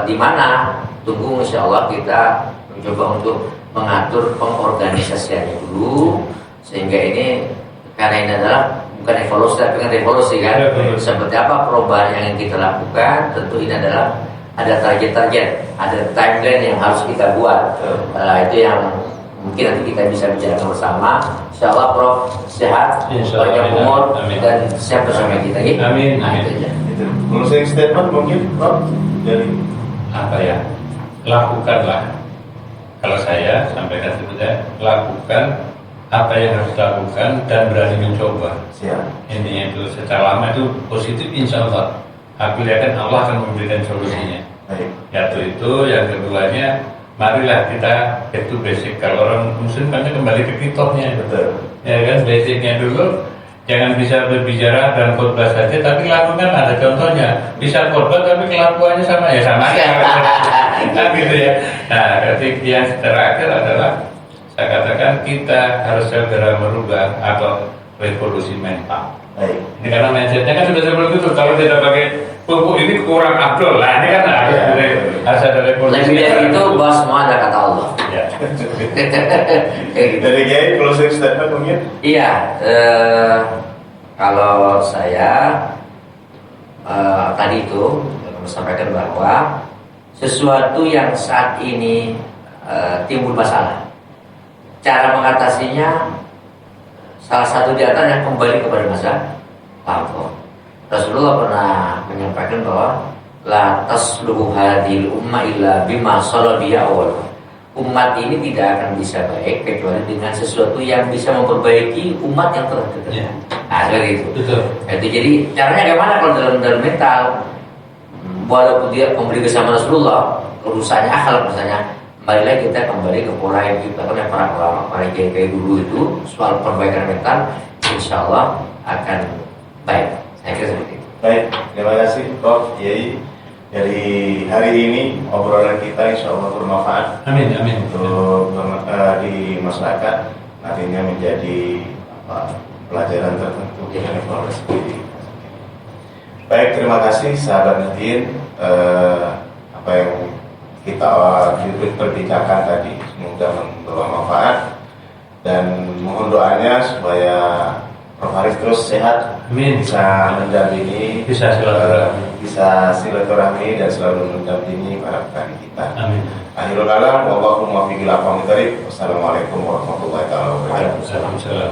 Di mana tunggu insya Allah kita mencoba untuk mengatur pengorganisasiannya dulu sehingga ini karena ini adalah bukan evolusi tapi kan revolusi kan. Ya, betul. Seperti apa perubahan yang kita lakukan tentu ini adalah ada target-target, ada timeline yang harus kita buat. Itu yang mungkin nanti kita bisa bicara bersama. Insya Allah Prof sehat, Insya Allah, banyak umur amin. dan siap bersama kita. Gitu. Amin, Nah, amin. itu aja. Itu closing statement mungkin Prof dari Apa ya? Lakukanlah. Kalau saya sampaikan sebetulnya, lakukan apa yang harus dilakukan dan berani mencoba. siap. Intinya itu secara lama itu positif, insya Allah. Aku lihat Allah akan memberikan solusinya. Baik. Yaitu itu, yang keduanya, marilah kita back to basic. Kalau orang muslim kan kembali ke kitobnya. Betul. Ya kan, basicnya dulu. Jangan bisa berbicara dan khotbah saja, tapi lakukan ada contohnya. Bisa khotbah tapi kelakuannya sama ya sama aja. Kan gitu ya. Nah, ketika yang terakhir adalah saya katakan kita harus segera merubah atau revolusi mental. Baik. Ini karena mindsetnya kan sudah seperti itu. Kalau tidak pakai pupuk ini kurang afdol lah. Ini kan harus ada revolusi. Lebih dari itu bahwa semua ada kata Allah. Ya. Dari Kiai closing statement mungkin. Iya, kalau saya tadi itu sampaikan bahwa sesuatu yang saat ini timbul masalah, cara mengatasinya salah satu di antaranya kembali kepada masa lampau. Rasulullah pernah menyampaikan bahwa la tasluhu hadhil umma illa bima salabiya awal. Umat ini tidak akan bisa baik kecuali dengan sesuatu yang bisa memperbaiki umat yang telah terjadi. Ya. Nah, seperti itu. Betul. Itu jadi caranya bagaimana kalau dalam mental, walaupun dia kembali bersama Rasulullah, urusannya akal misalnya, marilah kita kembali ke pola yang kita kan para ulama, para kiai dulu itu soal perbaikan mental, insya Allah akan baik. Saya kira seperti itu. Baik, terima kasih Prof. Kiai. Dari hari ini obrolan kita insya Allah bermanfaat Amin, amin. untuk di masyarakat, nantinya menjadi pelajaran tertentu yang evaluasi diri. Baik, terima kasih sahabat Nahdien. Apa yang kita perbicarakan tadi semoga membawa manfaat dan mohon doanya supaya Prof. Haris terus sehat, Amin. bisa mendampingi, Bisa silaturahmi. bisa silaturahmi dan selalu mendampingi para petani kita. Amin. Akhirul kalam, wallahu muwaffiq ila aqwamit thoriq. Wassalamualaikum warahmatullahi wabarakatuh. Waalaikumsalam.